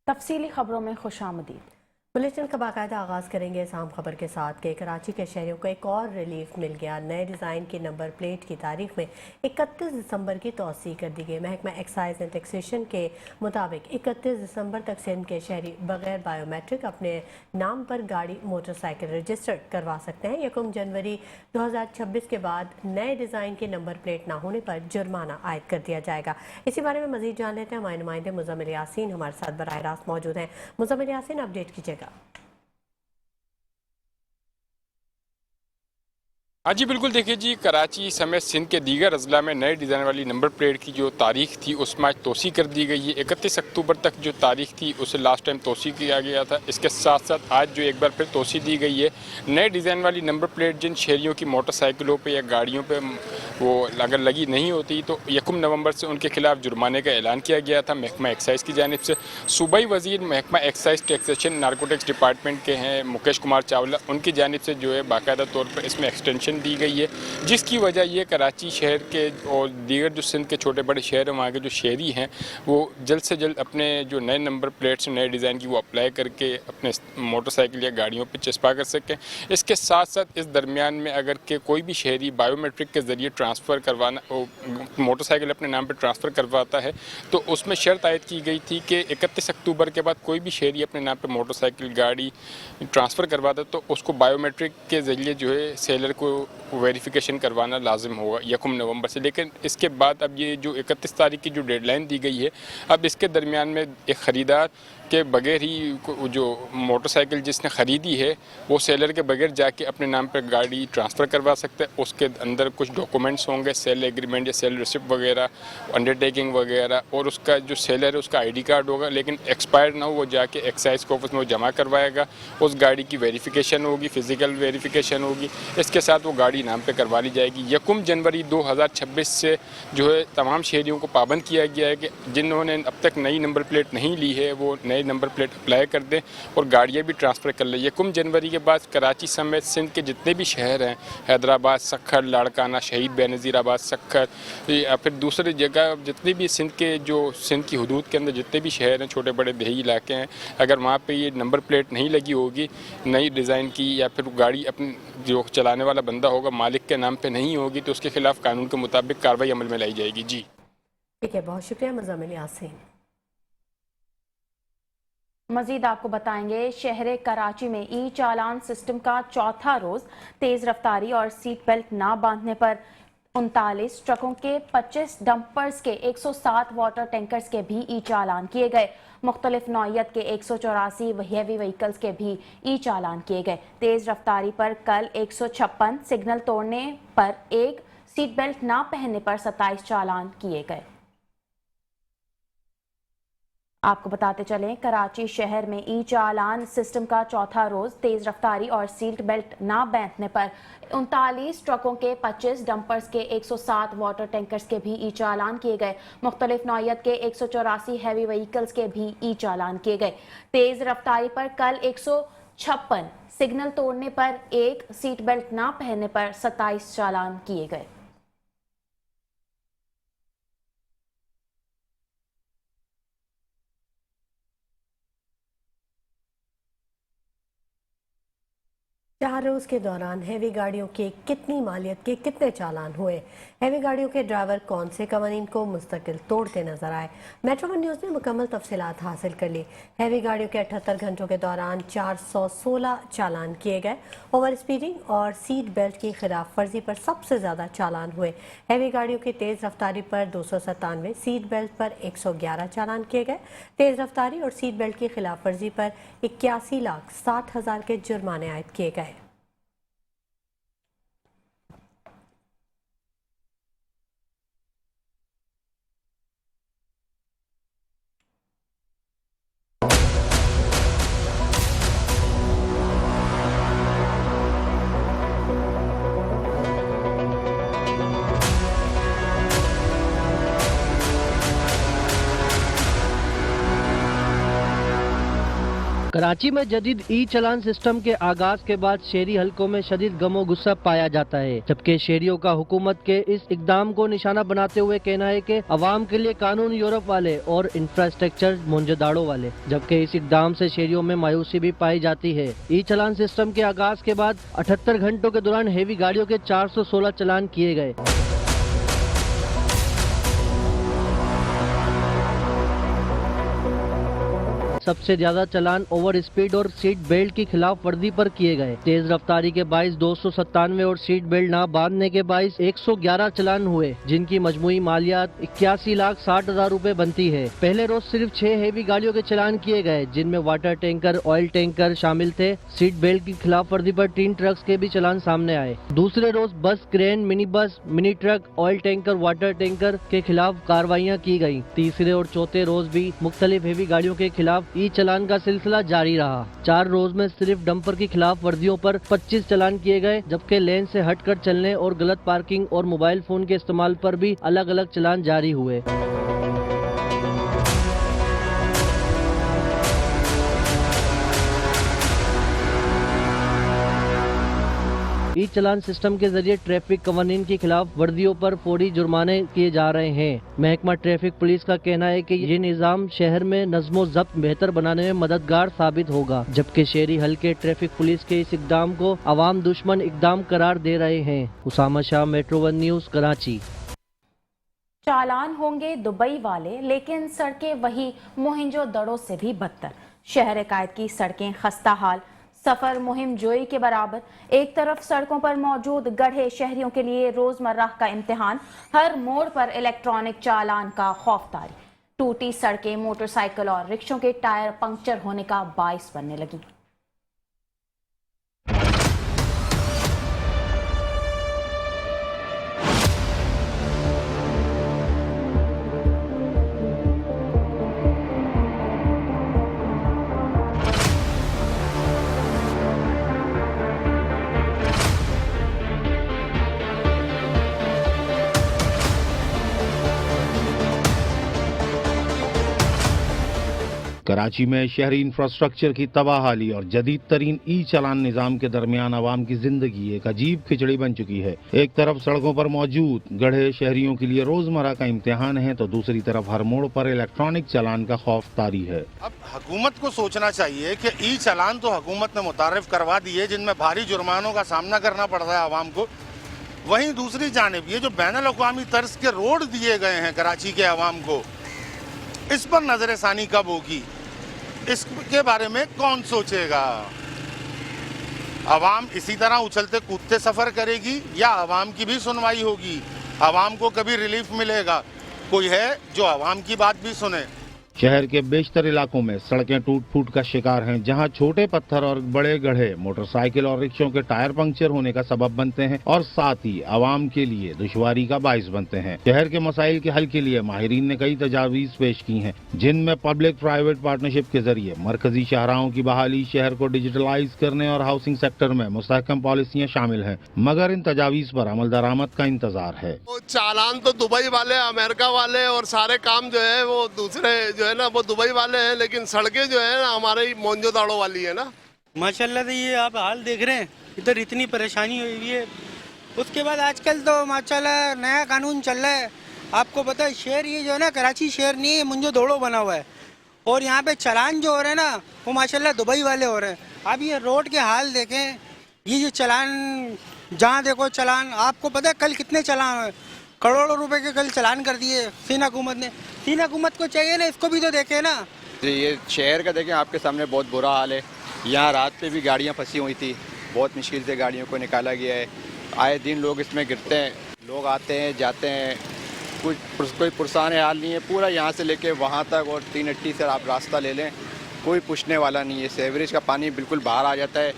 तफसीली खबरों में खुशामदीद। बुलेटिन का बाकायदा आगाज़ करेंगे इस आम खबर के साथ कि कराची के शहरियों को एक और रिलीफ मिल गया। नए डिज़ाइन की नंबर प्लेट की तारीख में 31 दिसंबर की तौसीह कर दी गई। महकमा एक्साइज एंड टैक्सेशन के मुताबिक 31 दिसंबर तक सिंध के शहरी बगैर बायोमेट्रिक अपने नाम पर गाड़ी मोटरसाइकिल रजिस्टर्ड करवा सकते हैं। 1 जनवरी 2026 के बाद नए डिज़ाइन की नंबर प्लेट ना होने पर जुर्माना आयद कर दिया जाएगा। इसी बारे में मजीद जान लेते हैं। हमारे नुमाइंदे मुज़म्मिल यासीन हमारे साथ बराह रास्त मौजूद हैं। मुज़म्मिल यासीन, अपडेट कीजिएगा। हाँ जी बिल्कुल, देखिए जी, कराची समेत सिंध के दीगर अजला में नए डिज़ाइन वाली नंबर प्लेट की जो तारीख थी उसमें आज तोसी कर दी गई है। 31 अक्टूबर तक जो तारीख थी उसे लास्ट टाइम तोसी किया गया था। इसके साथ साथ आज जो एक बार फिर तोसी दी गई है। नए डिज़ाइन वाली नंबर प्लेट जिन शहरियों की मोटरसाइकिलों पर या गाड़ियों पर वो अगर लगी नहीं होती तो 1 नवंबर से उनके खिलाफ जुर्माने का ऐलान किया गया था महकमा एक्साइज की जानिब से। सूबाई वज़ीर महकमा एक्साइज टैक्सेशन नारकोटिक्स डिपार्टमेंट के हैं मुकेश कुमार चावला, उनकी जानिब से जो है बाकायदा तौर पर इसमें एक्सटेंशन दी गई है, जिसकी वजह ये कराची शहर के और दीगर जो सिंध के छोटे बड़े शहर हैं वहाँ के जो शहरी हैं वो जल्द से जल्द अपने जो नए नंबर प्लेट्स नए डिज़ाइन की वो अप्लाई करके अपने मोटरसाइकिल या गाड़ियों पर चस्पा कर सकें। इसके साथ साथ इस दरमियान में अगर के कोई भी शहरी बायोमेट्रिक के ज़रिए ट्रांसफ़र करवाना मोटरसाइकिल अपने नाम पर ट्रांसफ़र करवाता है तो उसमें शर्त आयद की गई थी कि 31 अक्टूबर के बाद कोई भी शहरी अपने नाम पर मोटरसाइकिल गाड़ी ट्रांसफ़र करवाता तो उसको बायोमेट्रिक के ज़रिए जो है सेलर को वेरिफिकेशन करवाना लाजिम होगा 1 नवंबर से। लेकिन इसके बाद अब ये जो 31 तारीख की जो डेडलाइन दी गई है, अब इसके दरमियान में एक ख़रीदार के बगैर ही जो मोटरसाइकिल जिसने ख़रीदी है वो सेलर के बगैर जाके अपने नाम पर गाड़ी ट्रांसफ़र करवा सकता है। उसके अंदर कुछ डॉक्यूमेंट्स होंगे, सेल एग्रीमेंट या सेल रिसिप्ट वगैरह, अंडरटेकिंग वगैरह, और उसका जो सेलर है उसका आईडी कार्ड होगा। लेकिन एक्सपायर ना हो वो जाके एक्साइज के ऑफिस में वो जमा करवाएगा। उस गाड़ी की वेरिफिकेशन होगी, फ़िज़िकल वेरिफिकेशन होगी, इसके साथ वो गाड़ी नाम पर करवा ली जाएगी। 1 जनवरी 2026 से जो है तमाम शहरियों को पाबंद किया गया है कि जिन्होंने अब तक नई नंबर प्लेट नहीं ली है वो नई नंबर प्लेट अप्लाई कर दें और गाड़ियाँ भी ट्रांसफ़र कर लें। 1 जनवरी के बाद कराची समेत सिंध के जितने भी शहर हैं, हैदराबाद, सक्खर, लाड़काना, शहीद बेनज़ीराबाद, सक्खर या फिर दूसरी जगह जितने भी सिंध के जो सिंध की हदूद के अंदर जितने भी शहर हैं, छोटे बड़े देही इलाके हैं, अगर वहाँ पे ये नंबर प्लेट नहीं लगी होगी नई डिज़ाइन की या फिर गाड़ी अपनी जो चलाने वाला बंदा होगा मालिक के नाम पर नहीं होगी तो उसके खिलाफ कानून के मुताबिक कार्रवाई अमल में लाई जाएगी। जी ठीक है, बहुत शुक्रिया मुज़म्मिल यासीन। मजीद आपको बताएंगे, शहर कराची में ई चालान सिस्टम का चौथा रोज तेज रफ्तारी और सीट बेल्ट ना बांधने पर 39 ट्रकों के 25 डंपर्स के 107 वाटर टैंकर्स के भी ई चालान किए गए। मुख्तलिफ नौयत के 184 हैवी व्हीकल्स के भी ई चालान किए गए। तेज रफ्तारी पर कल 156, सिग्नल तोड़ने पर 1, सीट बेल्ट ना पहनने पर 27 चालान किए गए। आपको बताते चलें, कराची शहर में ई चालान सिस्टम का चौथा रोज तेज रफ्तारी और सीट बेल्ट ना बांधने पर 39 ट्रकों के 25 डंपर्स के 107 वाटर टैंकर्स के भी ई चालान किए गए। मुख्तलिफ नौयत के 184 हैवी व्हीकल्स के भी ई चालान किए गए। तेज रफ्तारी पर कल 156, सिग्नल तोड़ने पर 1, सीट बेल्ट ना पहनने पर 27 चालान किए गए। चार रोज के दौरान हैवी गाड़ियों के कितनी मालियत के कितने चालान हुए, हैवी गाड़ियों के ड्राइवर कौन से कवानीन को मुस्तकिल तोड़ते नजर आए। मेट्रो वन न्यूज़ ने मुकम्मल तफसीलात हासिल कर ली। हैवी गाड़ियों के 78 घंटों के दौरान 416 चालान किए गए। ओवर स्पीडिंग और सीट बेल्ट की खिलाफ वर्जी पर सबसे ज़्यादा चालान हुए। हैवी गाड़ियों की तेज़ रफ्तारी पर 297, सीट बेल्ट पर 111 चालान किए गए। तेज़ रफ्तारी और सीट बेल्ट की खिलाफ वर्जी पर 81,60,000 के जुर्माने आयद किए गए। कराची में जदीद ई चालान सिस्टम के आगाज के बाद शहरी हलकों में शदीद गमो गुस्सा पाया जाता है, जबकि शहरियों का हुकूमत के इस इकदाम को निशाना बनाते हुए कहना है कि अवाम के लिए कानून यूरोप वाले और इंफ्रास्ट्रक्चर मोंजदाड़ो वाले, जबकि इस इकदाम से शहरियों में मायूसी भी पाई जाती है। ई चालान सिस्टम के आगाज के बाद 78 घंटों के दौरान हेवी गाड़ियों के 416 चालान किए गए। सबसे ज्यादा चालान ओवर स्पीड और सीट बेल्ट की खिलाफ वर्दी पर किए गए। तेज रफ्तारी के बाइस 297 और सीट बेल्ट न बांधने के बाइस 111 चालान हुए, जिनकी मजमुई मालियात 81,60,000 रूपए बनती है। पहले रोज सिर्फ 6 हेवी गाड़ियों के चालान किए गए, जिनमें वाटर टैंकर, ऑयल टैंकर शामिल थे। सीट बेल्ट की खिलाफ वर्दी पर 3 ट्रक्स के भी चालान सामने आए। दूसरे रोज बस, crane, mini bus, mini truck, oil tanker, water tanker के खिलाफ कार्रवाइयाँ की गयी। तीसरे और चौथे रोज भी मुख्तलिफ हेवी गाड़ियों के खिलाफ ई चालान का सिलसिला जारी रहा। 4 रोज में सिर्फ डंपर की खिलाफ वर्दियों पर 25 चालान किए गए, जबकि लेन से हटकर चलने और गलत पार्किंग और मोबाइल फोन के इस्तेमाल पर भी अलग अलग चालान जारी हुए। ई चालान सिस्टम के जरिए ट्रैफिक कवानीन के खिलाफ वर्दियों पर फौरी जुर्माने किए जा रहे हैं। महकमा ट्रैफिक पुलिस का कहना है कि ये निज़ाम शहर में नज़्मो ज़ब्त बेहतर बनाने में मददगार साबित होगा, जबकि शहरी हल्के ट्रैफिक पुलिस के इस इकदाम को अवाम दुश्मन इकदाम करार दे रहे हैं। Usama Shah, metro 1 news, Karachi. चालान होंगे दुबई वाले, लेकिन सड़कें वही मोहिंजोदड़ो से भी बदतर। शहर कायद की सड़कें खस्ता हाल, सफर मुहिम जोई के बराबर। एक तरफ सड़कों पर मौजूद गड्ढे शहरियों के लिए रोजमर्रा का इम्तिहान, हर मोड़ पर इलेक्ट्रॉनिक चालान का खौफतारी। टूटी सड़कें मोटरसाइकिल और रिक्शों के टायर पंक्चर होने का बाइस बनने लगी। कराची में शहरी इंफ्रास्ट्रक्चर की तबाहाली और जदीद तरीन ई चालान निजाम के दरमियान आवाम की जिंदगी एक अजीब खिचड़ी बन चुकी है। एक तरफ सड़कों पर मौजूद गड्ढे शहरियों के लिए रोजमर्रा का इम्तिहान है, तो दूसरी तरफ हर मोड़ पर इलेक्ट्रॉनिक चालान का खौफ तारी है। अब हुकूमत को सोचना चाहिए कि ई चालान तो हुकूमत ने मुतारिफ करवा दिए, जिनमें भारी जुर्मानों का सामना करना पड़ रहा है आवाम को। वहीं दूसरी जानिब ये जो बैनुल-अक़वामी तर्ज के रोड दिए गए हैं कराची के आवाम को, इस पर नजरसानी कब होगी, इसके बारे में कौन सोचेगा? आवाम इसी तरह उछलते कूदते सफर करेगी या आवाम की भी सुनवाई होगी? आवाम को कभी रिलीफ मिलेगा? कोई है जो आवाम की बात भी सुने? शहर के बेशतर इलाकों में सड़कें टूट फूट का शिकार हैं, जहां छोटे पत्थर और बड़े गड्ढे मोटरसाइकिल और रिक्शों के टायर पंक्चर होने का सबब बनते हैं और साथ ही आवाम के लिए दुश्वारी का बाइस बनते हैं। शहर के मसाइल के हल के लिए माहिरीन ने कई तजावीज पेश की हैं, जिनमें पब्लिक प्राइवेट पार्टनरशिप के जरिए मरकजी शाहराहों की बहाली, शहर को डिजिटलाइज करने और हाउसिंग सेक्टर में मुस्तहकम पॉलिसियाँ शामिल हैं, मगर इन तजावीज पर अमल दरामद का इंतजार है। चालान तो दुबई वाले, अमेरिका वाले और सारे काम जो है वो दूसरे जो है ना वो दुबई वाले हैं, लेकिन सड़कें जो है ना हमारे मोंजोदाड़ो वाली है ना। माशाल्लाह से ये आप हाल देख रहे हैं, इधर इतनी परेशानी हुई है। उसके बाद आजकल तो माशाल्लाह नया कानून चल रहा है। आपको पता है शहर ये जो है ना कराची शहर नहीं है, मोंजोदाड़ो बना हुआ है और यहाँ पे चालान जो हो रहे हैं ना वो माशाल्लाह दुबई वाले हो रहे हैं। आप ये रोड के हाल देखें, ये जो चालान जहाँ देखो चालान, आपको पता है कल कितने चालान हुए? करोड़ों रुपए के कल चालान कर दिए सिंध हुकूमत ने। सिंध हुकूमत को चाहिए ना, इसको भी तो देखे ना। ये शहर का देखें, आपके सामने बहुत बुरा हाल है। यहाँ रात पे भी गाड़ियाँ फंसी हुई थी, बहुत मुश्किल से गाड़ियों को निकाला गया है। आए दिन लोग इसमें गिरते हैं, लोग आते हैं जाते हैं, कोई पुरसान हाल नहीं है। पूरा यहाँ से लेके वहाँ तक और 380 से आप रास्ता ले लें, कोई पूछने वाला नहीं है। सेवरेज का पानी बिल्कुल बाहर आ जाता है।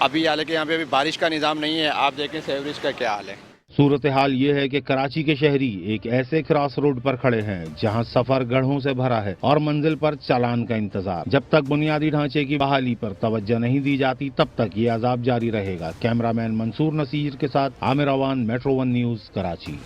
अभी हालांकि यहाँ पे अभी बारिश का निज़ाम नहीं है, आप देखें सेवरेज का क्या हाल है। सूरत हाल ये है कि कराची के शहरी एक ऐसे क्रॉस रोड पर खड़े हैं जहां सफर गढ़ों से भरा है और मंजिल पर चालान का इंतजार। जब तक बुनियादी ढांचे की बहाली पर तवज्जो नहीं दी जाती, तब तक ये अजाब जारी रहेगा। कैमरामैन मंसूर नसीर के साथ Aamir Awan, metro 1 news, Karachi.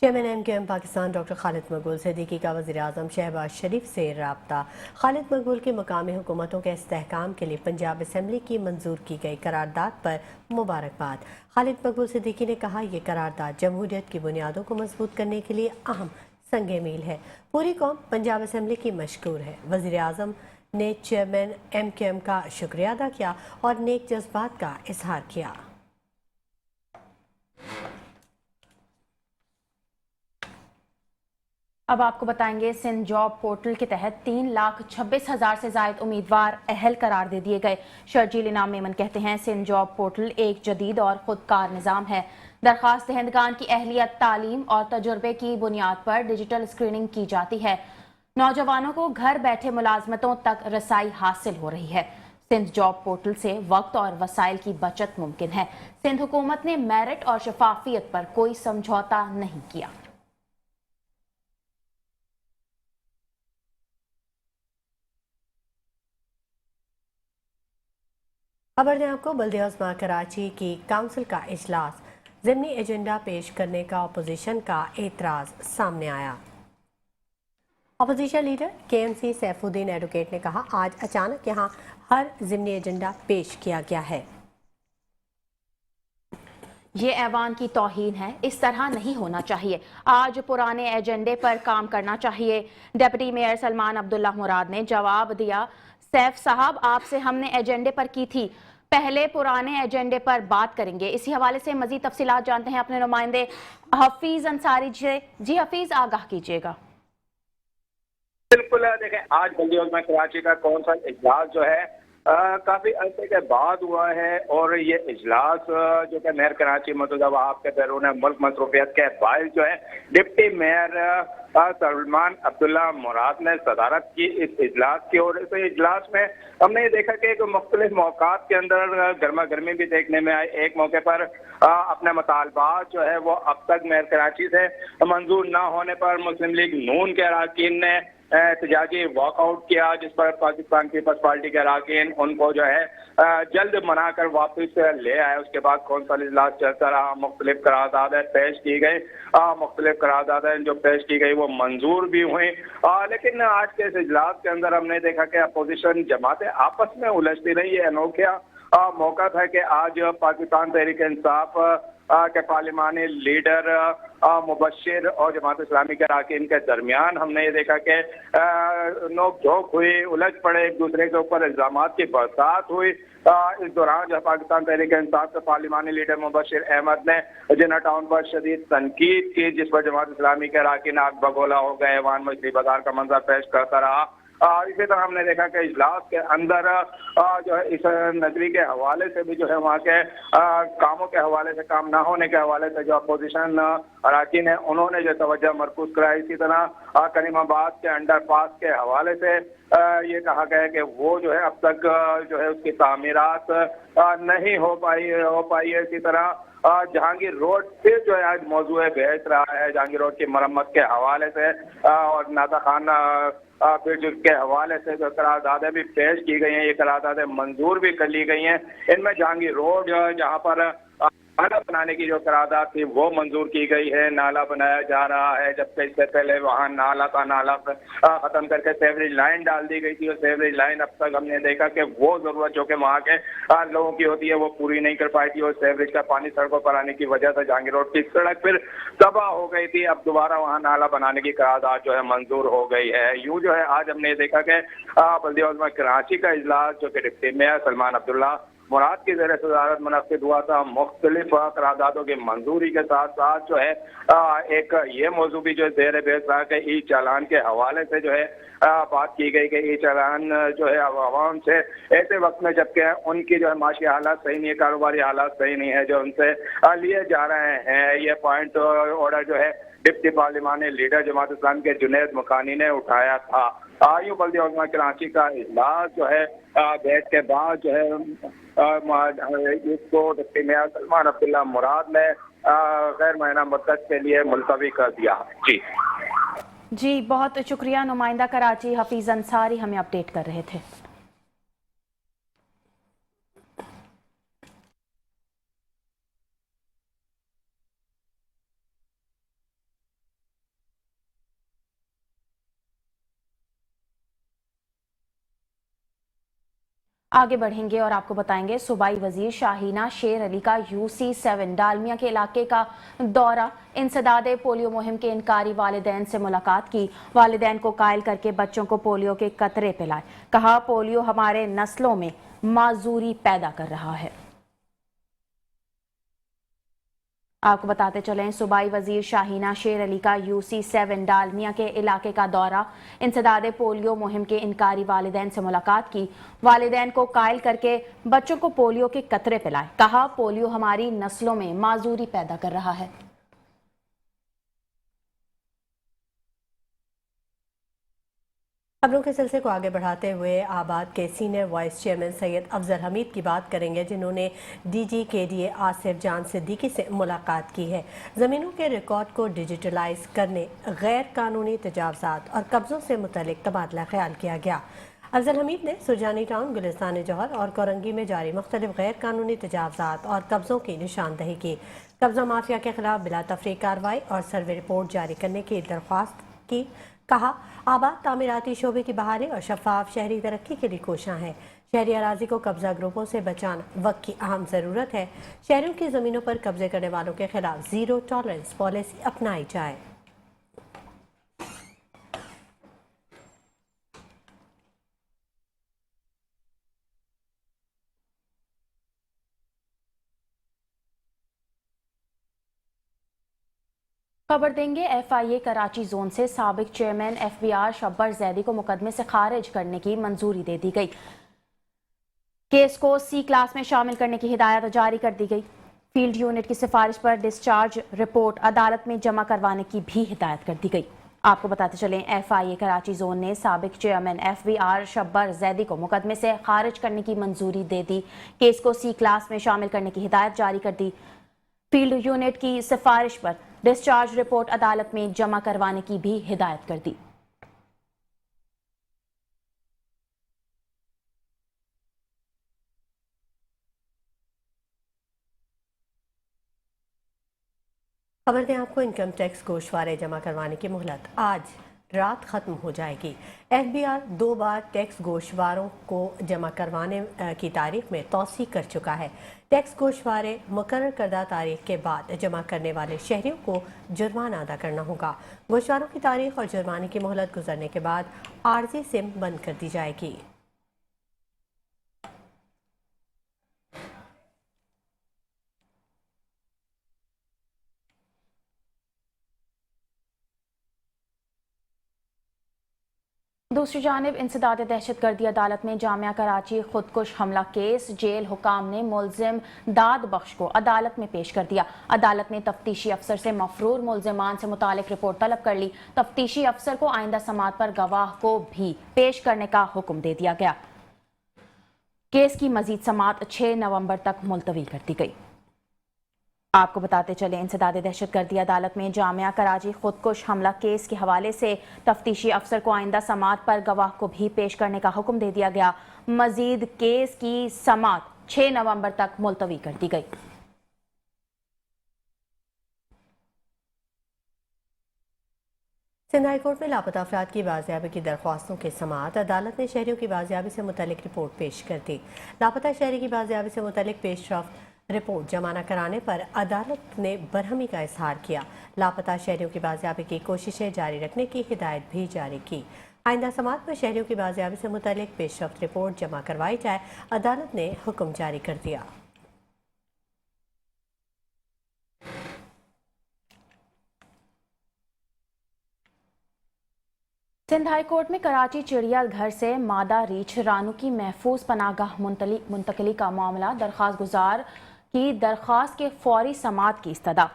Chairman MQM Pakistan doctor Khalid Maqbool Siddiqui का वज़ीर-ए-आज़म शहबाज शरीफ से रब्ता। खालिद मकबूल की मकामी हुकूमतों के इस्तेहकाम के लिए पंजाब असम्बली की मंजूर की गई करारदाद पर मुबारकबाद। खालिद मकबूल सिद्दीकी ने कहा, ये करारदाद जमहूरियत की बुनियादों को मजबूत करने के लिए अहम संगे मील है। पूरी कौम पंजाब असम्बली की मशकूर है। वज़ीर-ए-आज़म ने चेयरमैन MQM का शुक्रिया अदा किया और नेक जज्बात का इजहार किया। अब आपको बताएंगे, सिंध जॉब पोर्टल के तहत 3,26,000 से जायद उम्मीदवार अहल करार दे दिए गए। शर्जील इनाम मेमन कहते हैं, सिंध जॉब पोर्टल एक जदीद और खुदकार निज़ाम है। दरखास्त दहंदगान की अहलियत, तालीम और तजुर्बे की बुनियाद पर डिजिटल स्क्रीनिंग की जाती है। नौजवानों को घर बैठे मुलाजमतों तक रसाई हासिल हो रही है। सिंध जॉब पोर्टल से वक्त और वसाइल की बचत मुमकिन है। सिंध हुकूमत ने मेरिट और शफाफियत पर कोई समझौता नहीं किया। खबर दें आपको, बल्दिया कराची की काउंसिल का इजलास, ज़िमनी एजेंडा पेश करने का अपोजिशन का एतराज़ सामने आया। Opposition leader KMC Saifuddin advocate ने कहा, आज अचानक यहाँ हर ज़िमनी एजेंडा पेश किया गया है। ये ऐवान की तौहीन है, इस तरह नहीं होना चाहिए। आज पुराने एजेंडे पर काम करना चाहिए। डिप्टी मेयर सलमान अब्दुल्ला मुराद ने जवाब दिया, सैफ साहब, आपसे हमने एजेंडे पर की थी, पहले पुराने एजेंडे पर बात करेंगे। इसी हवाले से मजीद तफसीलात जानते हैं अपने नुमाइंदे हफीज अंसारी से। जी हफीज, आगाह कीजिएगा। बिल्कुल, देखें, आज बल्दिया कराची का कौंसिल इजलास जो है काफी अरसे के बाद हुआ है और ये इजलास जो कि मेयर कराची मौजूदा आपके बैरून मुल्क मसरूफियत के बायस जो है डिप्टी मेयर सलमान अब्दुल्ला मुराद ने सदारत की इस इजलास की। और इस इजलास में हमने ये देखा कि मुख्तलिफ मौक़ात के अंदर गर्मा गर्मी भी देखने में आई। एक मौके पर अपने मुतालबात जो है वो अब तक मेयर कराची से मंजूर न होने पर मुस्लिम लीग नून के अरकान ने एहतजाजी वॉकआउट किया, जिस पर पाकिस्तान पीपल्स पार्टी के अरकान उनको जो है जल्द मनाकर वापस ले आए। उसके बाद कौंसिल इजलास चलता रहा, मुख्तलिफ करारदादें पेश की गई, मुख्तलिफ करारदादें जो पेश की गई वो मंजूर भी हुई। लेकिन आज के इस इजलास के अंदर हमने देखा कि अपोजिशन जमातें आपस में उलझती रही। ये अनोखा मौका था कि आज पाकिस्तान तहरीक इंसाफ के पार्लिमानी लीडर मुबशिर और जमात इस्लामी के अरकान के दरमियान हमने ये देखा कि नोक झोंक हुई, उलझ पड़े, एक दूसरे के ऊपर इल्जामात की बरसात हुई। इस दौरान जो पाकिस्तान तहरीक इंसाफ के पार्लिमानी लीडर मुबशिर अहमद ने जिन्ना टाउन पर शदीद तनकीद की, जिस पर जमात इस्लामी के अरकान आग बगोला हो गए, वान मछली बाजार का मंजर पेश करता रहा। इसी तरह हमने देखा कि इजलास के अंदर जो है इस नजरी के हवाले से भी जो है वहाँ के कामों के हवाले से, काम ना होने के हवाले से जो अपोजिशन अरकान है उन्होंने जो तवज्जो मरकूज कराई। इसी तरह करीमाबाद के अंडरपास के हवाले से ये कहा गया कि वो जो है अब तक जो है उसकी तामीरात नहीं हो पाई है। इसी तरह जहांगीर रोड फिर जो है आज मौजूद बहस रहा है, जहांगीर रोड की मरम्मत के हवाले से और नादा खान फिर के हवाले से जो करारदादें भी पेश की गई हैं, ये करारदादें मंजूर भी कर ली गई हैं। इनमें जहांगीर रोड जहाँ पर नाला बनाने की जो करारदाद थी वो मंजूर की गई है, नाला बनाया जा रहा है, जबकि इससे पहले वहाँ नाला खत्म करके सेवरेज लाइन डाल दी गई थी। और सेवरेज लाइन अब तक हमने देखा कि वो जरूरत जो कि वहाँ के लोगों की होती है वो पूरी नहीं कर पाई थी और सेवरेज का पानी सड़कों पर आने की वजह से जहांगीर रोड की सड़क फिर तबाह हो गई थी। अब दोबारा वहाँ नाला बनाने की करारदाद जो है मंजूर हो गई है। यूँ जो है आज हमने देखा कि बल्दिया कराची का इजलास जो कि डिप्टी मेयर सलमान अब्दुल्ला मुराद की ज़ेर सदारत मुनक़िद हुआ था। मुख्तलिफ करारदादों की मंजूरी के साथ साथ जो है एक ये मौजू भी जो ज़ेर बहस रहा कि ई चालान के हवाले से जो है बात की गई कि ई चालान जो है आवाम से ऐसे वक्त में जबकि उनकी जो है माशी हालात सही नहीं है, कारोबारी हालात सही नहीं है, जो उनसे लिए जा रहे हैं। ये पॉइंट ऑर्डर जो है डिप्टी पार्लिमानी लीडर जमात इस्लामी के जुनैद मुकानी ने उठाया था। यूँ बल्दिया कराची का इजलास जो है बहस के बाद जो है इसको डिप्टी मेयर सलमान अब्दुल्ला मुराद ने गैर महीना मुद्दत के लिए मुलतवी कर दिया। जी, बहुत शुक्रिया। नुमाइंदा कराची हफीज अंसारी हमें अपडेट कर रहे थे। आगे बढ़ेंगे और आपको बताएंगे सूबाई वजीर शाहीना शेर अली का UC7 डालमिया के इलाके का दौरा। इंसदाद पोलियो मुहिम के इनकारी वालिदैन से मुलाकात की। वालिदैन को कायल करके बच्चों को पोलियो के कतरे पिलाए। कहा पोलियो हमारे नस्लों में माजूरी पैदा कर रहा है। आपको बताते चलें सूबाई वजीर शाहीना शेर अली का UC7 डालमिया के इलाके का दौरा। इंसदाद पोलियो मुहिम के इनकारी वालिदैन से मुलाकात की। वालिदैन को कायल करके बच्चों को पोलियो के कतरे पिलाए। कहा पोलियो हमारी नस्लों में माजूरी पैदा कर रहा है। खबरों के सिलसिले को आगे बढ़ाते हुए आबाद के senior vice chairman Syed Afzal Hamid की बात करेंगे, जिन्होंने DG KDA आसिफ जान सिद्दीकी से मुलाकात की है। ज़मीनों के रिकॉर्ड को डिजिटलाइज करने, गैर कानूनी तजावज़ात और कब्ज़ों से मुतल्लिक तबादला ख्याल किया गया। अफजल हमीद ने सुरजानी टाउन, गुलिस्तान जौहर और कोरंगी में जारी मुख्तलिफ गैर कानूनी तजावज़ात और कब्ज़ों की निशानदही की। कब्ज़ा माफिया के खिलाफ बिला तफरीक कार्रवाई और सर्वे रिपोर्ट जारी करने की दरख्वास्त की। कहा आबाद तामीराती शोबे की बहाली और शफाफ शहरी तरक्की के लिए कोशिशां हैं। शहरी अराजी को कब्जा ग्रुपों से बचाना वक्त की अहम ज़रूरत है। शहरों की ज़मीनों पर कब्जे करने वालों के खिलाफ ज़ीरो टॉलरेंस पॉलिसी अपनाई जाए। खबर देंगे FIA कराची जोन से साबिक चेयरमैन FBR शब्बर जैदी को मुकदमे से खारिज करने की मंजूरी दे दी गई। केस को C क्लास में शामिल करने की हिदायत जारी कर दी गई। फील्ड यूनिट की सिफारिश पर डिस्चार्ज रिपोर्ट अदालत में जमा करवाने की भी हिदायत कर दी गई। आपको बताते चलें FIA कराची जोन ने साबिक चेयरमैन FBR शब्बर जैदी को मुकदमे से खारिज करने की मंजूरी दे दी। केस को C क्लास में शामिल करने की हिदायत जारी कर दी। फील्ड यूनिट की सिफारिश पर डिस्चार्ज रिपोर्ट अदालत में जमा करवाने की भी हिदायत कर दी। खबर दें आपको, इनकम टैक्स गोशवारे जमा करवाने की मोहलत आज रात ख़त्म हो जाएगी। FBR 2 बार टैक्स गोशवारों को जमा करवाने की तारीख में तौसी कर चुका है। टैक्स गोशवारे मुकर्रर करदा तारीख के बाद जमा करने वाले शहरियों को जुर्माना अदा करना होगा। गोशवारों की तारीख और जुर्माने की मोहलत गुजरने के बाद आर्जी सिम बंद कर दी जाएगी। दूसरी जानिब इंसदाद दहशतगर्दी अदालत में जामिया कराची खुदकुश हमला केस जेल हुकाम ने मुलजिम दाद बख्श को अदालत में पेश कर दिया। अदालत ने तफ्तीशी अफसर से मफरूर मुलजिमान से मुतालिक रिपोर्ट तलब कर ली। तफ्तीशी अफसर को आइंदा समात पर गवाह को भी पेश करने का हुक्म दे दिया गया। केस की मजीद समात 6 नवंबर तक मुलतवी कर दी गई। आपको बताते चले इंसदाद दहशतगर्दी अदालत में जामिया कराची खुदकुश हमला केस के हवाले से तफ्तीशी अफसर को आइंदा समात पर गवाह को भी पेश करने का हुक्म दे दिया गया। मजीद केस की समात 6 नवंबर तक मुलतवी कर दी गई। सिंध हाई कोर्ट में लापता अफराद की बाजियाबी की दरख्वास्तों के समात अदालत ने शहरियों की बाजियाबी से मुतल्लिक रिपोर्ट पेश कर दी। लापता शहरी की बाजियाबी से मुतल्लिक पेशरफ्त रिपोर्ट जमा न कराने पर अदालत ने बरहमी का इजहार किया। लापता शहरियों की बाजियाबी की कोशिशें जारी रखने की हिदायत भी जारी की। आइंदा समात में शहरियों की बाजियाबी से मुतल्लिक पेशरफ्त रिपोर्ट जमा करवाई जाए, अदालत ने हुक्म जारी कर दिया। सिंध हाई कोर्ट में कराची चिड़ियाघर से मादा रीछ रानू की महफूज पनागाह मुंतकली का मामला दरख्वास्त गुजार की दरख्वास्त के फौरी समात की इस्तदा।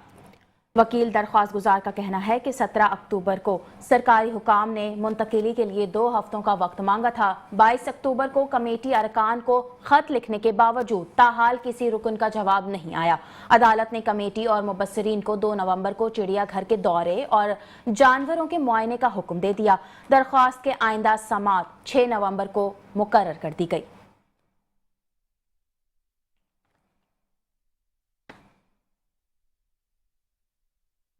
वकील दरख्वास्त गुजार का कहना है कि 17 अक्टूबर को सरकारी हुकाम ने मुंतकिली के लिए 2 हफ्तों का वक्त मांगा था। 22 अक्टूबर को कमेटी अरकान को खत लिखने के बावजूद ताहाल किसी रुकन का जवाब नहीं आया। अदालत ने कमेटी और मुबस्सिरीन को 2 नवंबर को चिड़ियाघर के दौरे और जानवरों के मुआयने का हुक्म दे दिया। दरख्वास्त के आइंदा समात 6 नवंबर को मुकर्रर कर दी गई।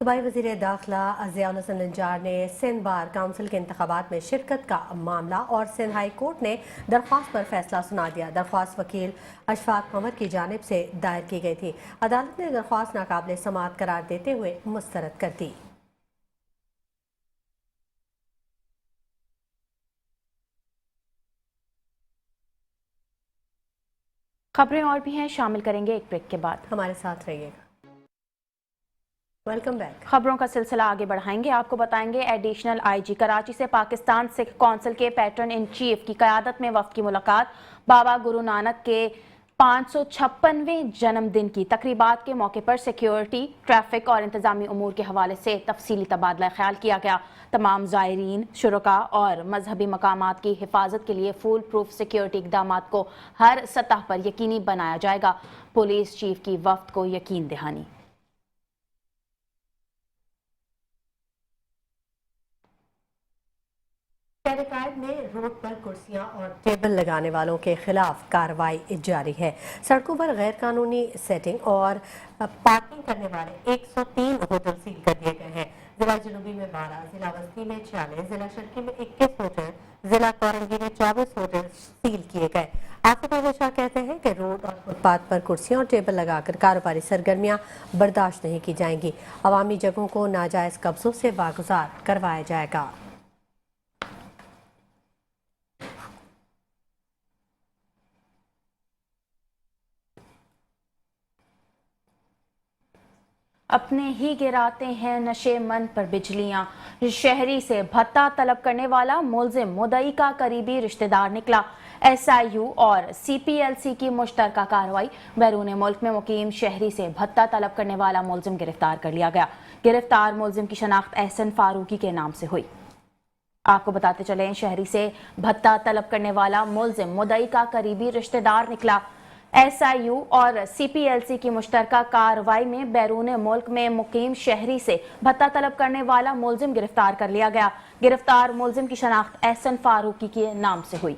सूबाई वज़ीर दाखिला ज़ियाउल हसन नज्जार ने सिंध बार काउंसिल के इंतखाबात में शिरकत का मामला और सिंध हाई कोर्ट ने दरख्वास्त पर फैसला सुना दिया। दरख्वास्त वकील अशफाक कंवर की जानिब से दायर की गई थी। अदालत ने दरख्वास्त नाकाबिल समाअत करार देते हुए मुस्तरद कर दी। खबरें और भी हैं, शामिल करेंगे एक ब्रेक के बाद। हमारे साथ रहिएगा। Welcome back. खबरों का सिलसिला आगे बढ़ाएंगे। आपको बताएंगे एडिशनल आईजी कराची से पाकिस्तान सिख कौंसिल के पैटर्न इन चीफ की क़यादत में वफ़द की मुलाकात। बाबा गुरु नानक के 556वें जन्मदिन की तकरीबात के मौके पर सिक्योरिटी, ट्रैफिक और इंतजामी उमूर के हवाले से तफसीली तबादला ख्याल किया गया। तमाम ज़ायरीन, शुरका और मजहबी मकामात की हिफाजत के लिए फुल प्रूफ सिक्योरिटी इक़दाम को हर सतह पर यकीनी बनाया जाएगा। पुलिस चीफ की वफ़द को यकीन दहानी। शहर में रोड पर कुर्सियां और टेबल लगाने वालों के खिलाफ कार्रवाई जारी है। सड़कों पर गैर कानूनी सेटिंग और पार्किंग करने वाले 103 होटल सील कर दिए गए हैं। जिला जनूबी में 12, जिला वस्ती में 46, जिला शर्की में 21 होटल, जिला कोरंगी में 24 होटल सील किए गए। आसिफ अहमद शाह कहते हैं कि रोड और फुटपाथ पर कुर्सियां और टेबल लगाकर कारोबारी सरगर्मियां बर्दाश्त नहीं की जाएंगी। अवामी जगहों को नाजायज कब्जों से वागुजार करवाया जाएगा। अपने ही गिराते हैं नशे मन पर बिजलियां। शहरी से भत्ता तलब करने वाला मुलजिम मुदई का करीबी रिश्तेदार निकला। SIU और CPLC की मुश्तरका कार्रवाई। बैरून मुल्क में मुकीम शहरी से भत्ता तलब करने वाला मुलजिम गिरफ्तार कर लिया गया। गिरफ्तार मुलजिम की शनाख्त एहसन फारूकी के नाम से हुई। आपको बताते चले, शहरी से भत्ता तलब करने वाला मुलजिम मुदई का करीबी रिश्तेदार निकला। SIU और CPLC की मुश्तरका कार्रवाई में बैरून मुल्क में मुकीम शहरी से भत्ता तलब करने वाला मुलजिम गिरफ्तार कर लिया गया। गिरफ्तार मुलजिम की शनाख्त एहसन फारूकी के नाम से हुई।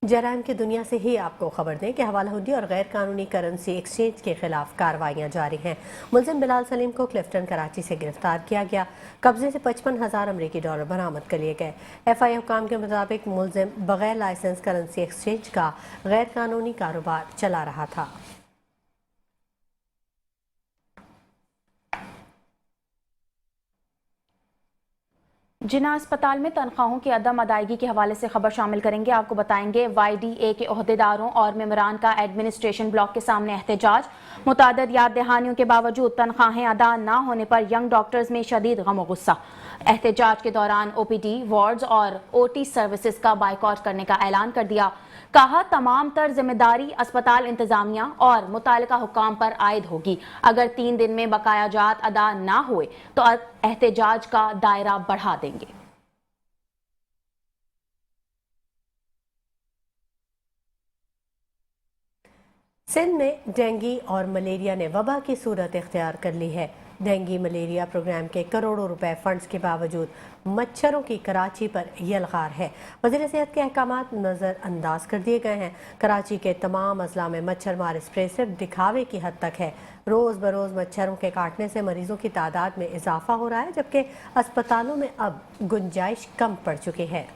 जराइम की दुनिया से ही आपको खबर दें कि हवालाहुंडी और गैर कानूनी करेंसी एक्सचेंज के खिलाफ कार्रवाइयां जारी हैं। मुलजिम बिलाल सलीम को क्लिफ्टन कराची से गिरफ्तार किया गया। कब्जे से 55,000 अमरीकी डॉलर बरामद कर लिए गए। FI हुकाम के मुताबिक मुलजिम बगैर लाइसेंस करेंसी एक्सचेंज का गैर कानूनी कारोबार चला रहा था। जिना अस्पताल में तनख्वाहों की अदम अदायगी के हवाले से खबर शामिल करेंगे। आपको बताएंगे YDA के ओहदेदारों और मेम्बरान का एडमिनिस्ट्रेशन ब्लॉक के सामने एहतजाज। मुतादिद याद दहानियों के बावजूद तनख्वाहें अदा न होने पर यंग डॉक्टर्स में शदीद गम गुस्सा। एहतजाज के दौरान OPD, वार्ड्स और OT सर्विसेज का बाइकआउट करने का ऐलान कर दिया। कहा, तमाम तर जिम्मेदारी अस्पताल इंतजामिया और मुतालिका हुकाम पर आयद होगी। अगर 3 दिन में बकाया जात अदा ना हुए तो एहतजाज का दायरा बढ़ा देंगे। सिंध में डेंगू और मलेरिया ने वबा की सूरत इख्तियार कर ली है। डेंगू मलेरिया प्रोग्राम के करोड़ों रुपए फंड्स के बावजूद मच्छरों की कराची पर यलगार है। वज़ीर सेहत के अहकामात नज़रअंदाज कर दिए गए हैं। कराची के तमाम अजला में मच्छर मार स्प्रे सिर्फ दिखावे की हद तक है। रोज़ बरोज़ मच्छरों के काटने से मरीजों की तादाद में इजाफा हो रहा है, जबकि अस्पतालों में अब गुंजाइश कम पड़ चुकी है।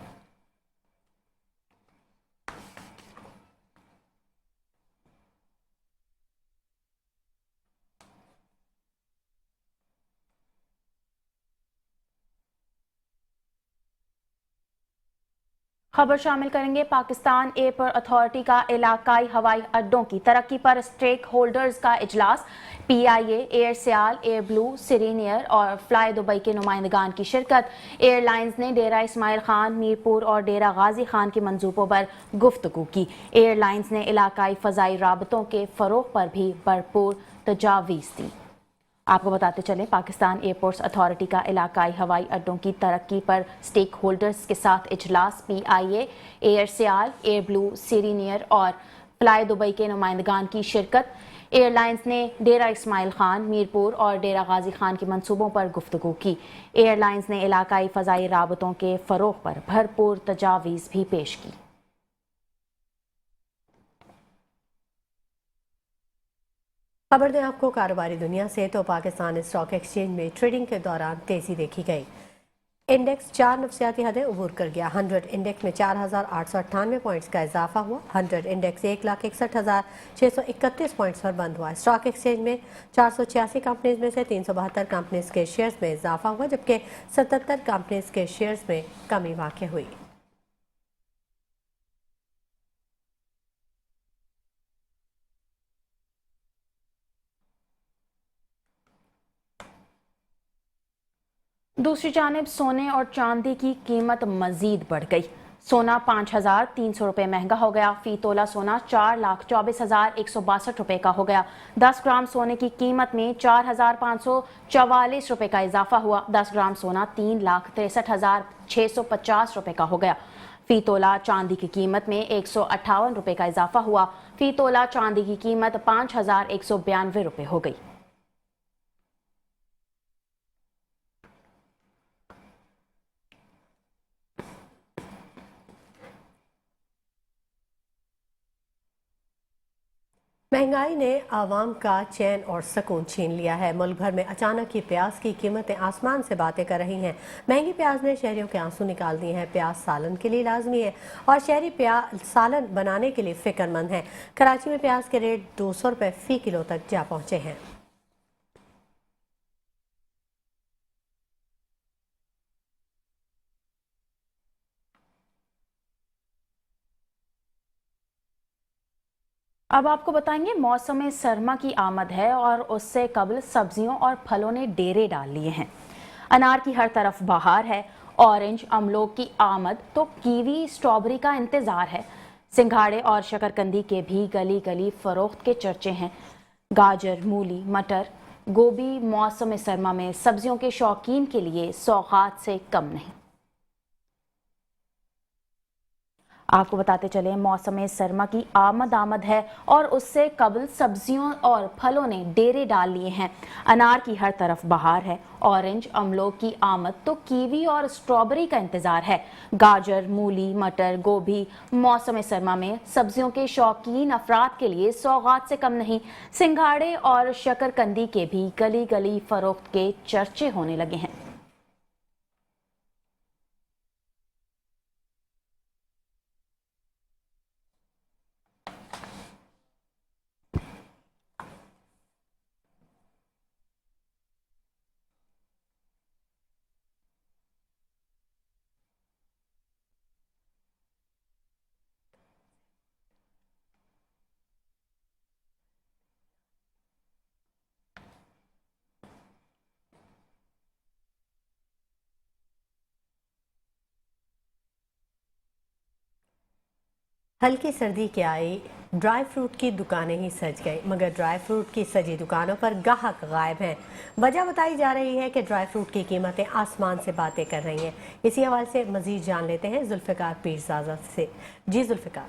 खबर शामिल करेंगे। पाकिस्तान एयरपोर्ट अथॉरिटी का इलाकाई हवाई अड्डों की तरक्की पर स्टेक होल्डर्स का इजलास। PIA, एयर सियाल, एयर ब्लू, सिरीनियर और फ्लाई दुबई के नुमाइंदगान की शिरकत। एयरलाइंस ने डेरा इस्माइल खान, मीरपुर और डेरा गाजी खान के मंसूबों पर गुफ्तगू की। एयरलाइंस ने इलाकाई फ़ज़ाई राबतों के फ़रोग़ पर भी भरपूर तजावीज़ दी। आपको बताते चलें, पाकिस्तान एयरपोर्ट्स अथॉरिटी का इलाकाई हवाई अड्डों की तरक्की पर स्टेक होल्डर्स के साथ इजलास। PIA, एयर सियाल, एयर ब्लू, सिरीनियर और फ्लाई दुबई के नुमाइंदगान की शिरकत। एयरलाइंस ने डेरा इस्माइल खान, मीरपुर और डेरा गाजी खान के मंसूबों पर गुफ्तगू की। एयरलाइंस ने इलाकाई फ़ज़ाई राबतों के फ़रोग़ पर भरपूर तजावीज़ भी पेश की। खबर दें आपको कारोबारी दुनिया से, तो पाकिस्तान स्टॉक एक्सचेंज में ट्रेडिंग के दौरान तेजी देखी गई। इंडेक्स 4 नफ्सियाती हदें अबूर कर गया। 100 इंडेक्स में 4,898 पॉइंट्स का इजाफा हुआ। 100 इंडेक्स 1,61,631 पॉइंट्स पर बंद हुआ। स्टॉक एक्सचेंज में 486 कंपनीज में से 372 कंपनीज के शेयर्स में इजाफा हुआ, जबकि 77 कंपनीज के शेयर्स में कमी वाक़ हुई। दूसरी जानिब सोने और चांदी की कीमत मजीद बढ़ गई। सोना 5,300 रुपये महंगा हो गया। फी तोला सोना 4,24,162 रुपये का हो गया। 10 ग्राम सोने की कीमत में 4,544 रुपये का इजाफा हुआ। 10 ग्राम सोना 3,63,650 रुपये का हो गया। फी तोला चांदी की कीमत में 158 रुपये का इजाफा हुआ। फी तोला चांदी की कीमत 5,192 रुपये हो गई। महंगाई ने आवाम का चैन और सुकून छीन लिया है। मुल्क भर में अचानक ही प्याज की कीमतें आसमान से बातें कर रही हैं। महंगी प्याज ने शहरियों के आंसू निकाल दिए हैं। प्याज सालन के लिए लाजमी है और शहरी प्याज सालन बनाने के लिए फिक्रमंद हैं। कराची में प्याज के रेट 200 रुपये फी किलो तक जा पहुंचे हैं। अब आपको बताएंगे मौसम सरमा की आमद है और उससे कबल सब्जियों और फलों ने डेरे डाल लिए हैं। अनार की हर तरफ बहार है। ऑरेंज अमलों की आमद तो कीवी स्ट्रॉबेरी का इंतजार है। सिंघाड़े और शकरकंदी के भी गली गली फरोख्त के चर्चे हैं। गाजर, मूली, मटर, गोभी मौसम सरमा में सब्जियों के शौकीन के लिए सौगात से कम नहीं। आपको बताते चले मौसम सरमा की आमद है और उससे कबल सब्जियों और फलों ने डेरे डाल लिए हैं। अनार की हर तरफ बहार है। ऑरेंज अमलों की आमद तो कीवी और स्ट्रॉबेरी का इंतजार है। गाजर, मूली, मटर, गोभी मौसम सरमा में सब्जियों के शौकीन अफराद के लिए सौगात से कम नहीं। सिंघाड़े और शकरकंदी के भी गली गली फरोख्त के चर्चे होने लगे हैं। हल्की सर्दी के आई ड्राई फ्रूट की दुकानें ही सज गई, मगर ड्राई फ्रूट की सजी दुकानों पर गाहक गायब हैं। वजह बताई जा रही है कि ड्राई फ्रूट की कीमतें आसमान से बातें कर रही हैं। इसी हवाले से मजीद जान लेते हैं जुल्फिकार पीरजादा से। जी जुल्फिकार।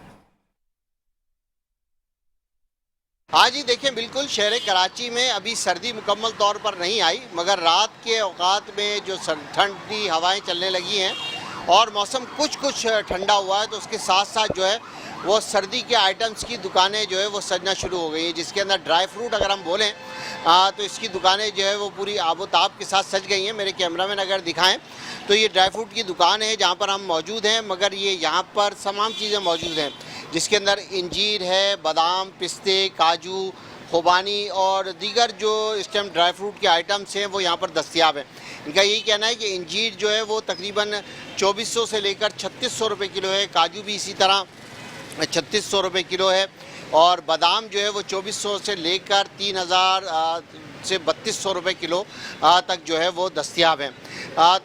हाँ जी, देखें बिल्कुल शहर कराची में अभी सर्दी मुकम्मल तौर पर नहीं आई, मगर रात के औकात में जो ठंडी हवाएं चलने लगी हैं और मौसम कुछ ठंडा हुआ है, तो उसके साथ साथ जो है वो सर्दी के आइटम्स की दुकानें जो है वो सजना शुरू हो गई हैं। जिसके अंदर ड्राई फ्रूट अगर हम बोलें तो इसकी दुकानें जो है वो पूरी आबोताब के साथ सज गई हैं। मेरे कैमरामैन अगर दिखाएं तो ये ड्राई फ्रूट की दुकान है जहाँ पर हम मौजूद हैं, मगर ये यहाँ पर तमाम चीज़ें मौजूद हैं जिसके अंदर इंजीर है, बादाम, पिस्ते, काजू, खुबानी और दीगर जो इस टाइम ड्राई फ्रूट के आइटम्स हैं वो यहाँ पर दस्तियाब हैं। इनका यही कहना है कि इंजीर जो है वो तकरीबन 2400 से लेकर 3600 रुपये किलो है। काजू भी इसी तरह 3600 रुपये किलो है और बादाम जो है वो 2400 से लेकर 3000 से 3200 रुपये किलो तक जो है वो दस्तियाब हैं।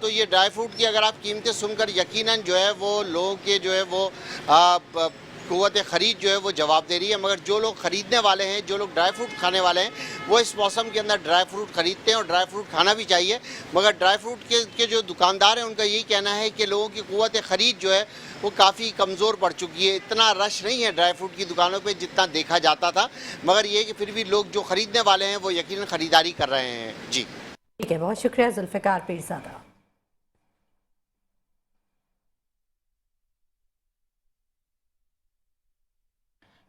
तो ये ड्राई फ्रूट की अगर आप कीमतें सुनकर यकीनन जो है वो लोगों के जो है वो क़ुव्वत ख़रीद जो है वो जवाब दे रही है। मगर जो लोग ख़रीदने वाले हैं, जो लोग ड्राई फ्रूट खाने वाले हैं, वो इस मौसम के अंदर ड्राई फ्रूट ख़रीदते हैं और ड्राई फ्रूट खाना भी चाहिए। मगर ड्राई फ्रूट के जो दुकानदार हैं उनका यही कहना है कि लोगों की क़ुव्वत ख़रीद जो है वो काफ़ी कमज़ोर पड़ चुकी है। इतना रश नहीं है ड्राई फ्रूट की दुकानों पर जितना देखा जाता था, मगर ये कि फिर भी लोग जो ख़रीदने वाले हैं वो यकीनन ख़रीदारी कर रहे हैं। जी ठीक है, बहुत शुक्रिया जुल्फिकार पीरजादा।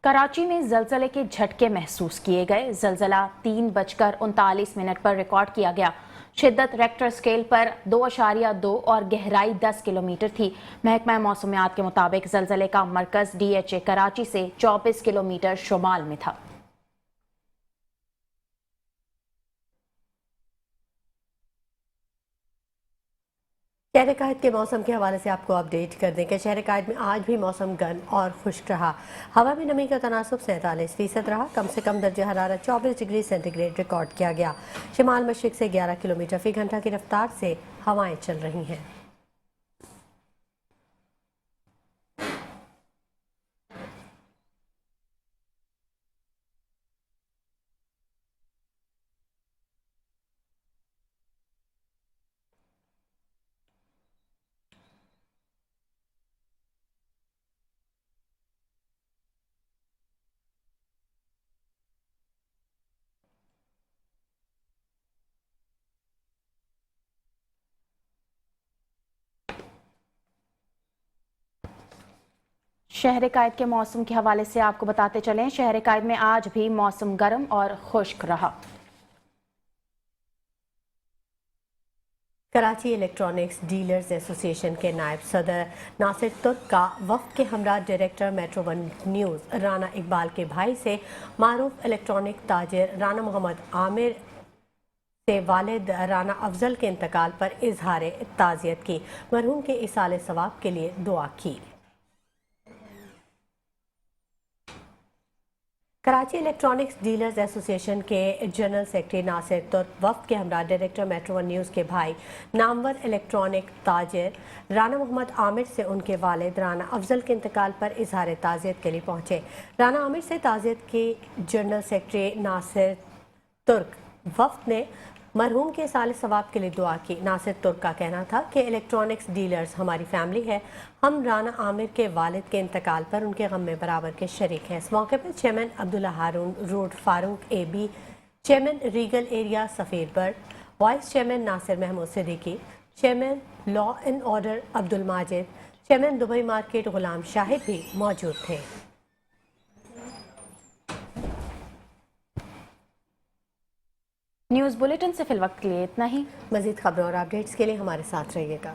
कराची में जलजले के झटके महसूस किए गए। जलजला 3:39 पर रिकॉर्ड किया गया। शिद्दत रेक्टर स्केल पर 2.2 और गहराई 10 किलोमीटर थी। महकमा मौसमियात के मुताबिक जलजले का मरकज DHA कराची से 24 किलोमीटर शुमाल में था। शहर कायद के मौसम के हवाले से आपको अपडेट कर दें कि शहर कायद में आज भी मौसम गर्म और खुश्क रहा। हवा में नमी का तनासुब 47% रहा। कम से कम दर्जा हरारत 24 डिग्री सेंटीग्रेड रिकॉर्ड किया गया। शिमाल मशरिक से 11 किलोमीटर फी घंटा की रफ्तार से हवाएं चल रही हैं। शहर कायद के मौसम के हवाले से आपको बताते चलें, शहर कायद में आज भी मौसम गर्म और खुश्क रहा। कराची इलेक्ट्रॉनिक्स डीलर्स एसोसिएशन के नायब सदर नासिर तुर्क का वफ्द के हमरा director metro one news Rana Iqbal के भाई से मारूफ इलेक्ट्रॉनिक ताजिर राना मोहम्मद आमिर से वालिद राना अफजल के इंतकाल पर इजहार ताज़ियत की। मरहूम के इसाले सवाब के लिए दुआ की। कराची इलेक्ट्रॉनिक्स डीलर्स एसोसिएशन के जनरल सेक्रेटरी नासिर तुर्क वफ्द के हमरा डायरेक्टर मेट्रो वन न्यूज़ के भाई नामवर इलेक्ट्रॉनिक ताजिर राना मोहम्मद आमिर से उनके वालिद राना अफजल के इंतकाल पर इजहार ताज़ियत के लिए पहुंचे। राना आमिर से ताज़ियत के जनरल सेक्रेटरी नासिर तुर्क वफ्द ने मरहूम के साले सवाब के लिए दुआ की। नासिर तुर्क का कहना था कि इलेक्ट्रॉनिक्स डीलर्स हमारी फैमिली है। हम राना आमिर के वालिद के इंतकाल पर उनके गम में बराबर के शरीक हैं। इस मौके पर chairman Abdullah Haroon road Farooq AB, chairman Regal area Safeer बर्ड, vice chairman Nasir Mahmood Siddiqui, chairman law and order Abdul Majid, chairman Dubai market Ghulam Shahid भी मौजूद थे। न्यूज़ बुलेटिन से फिलवक्त के लिए इतना ही। मज़ीद खबरों और अपडेट्स के लिए हमारे साथ रहिएगा।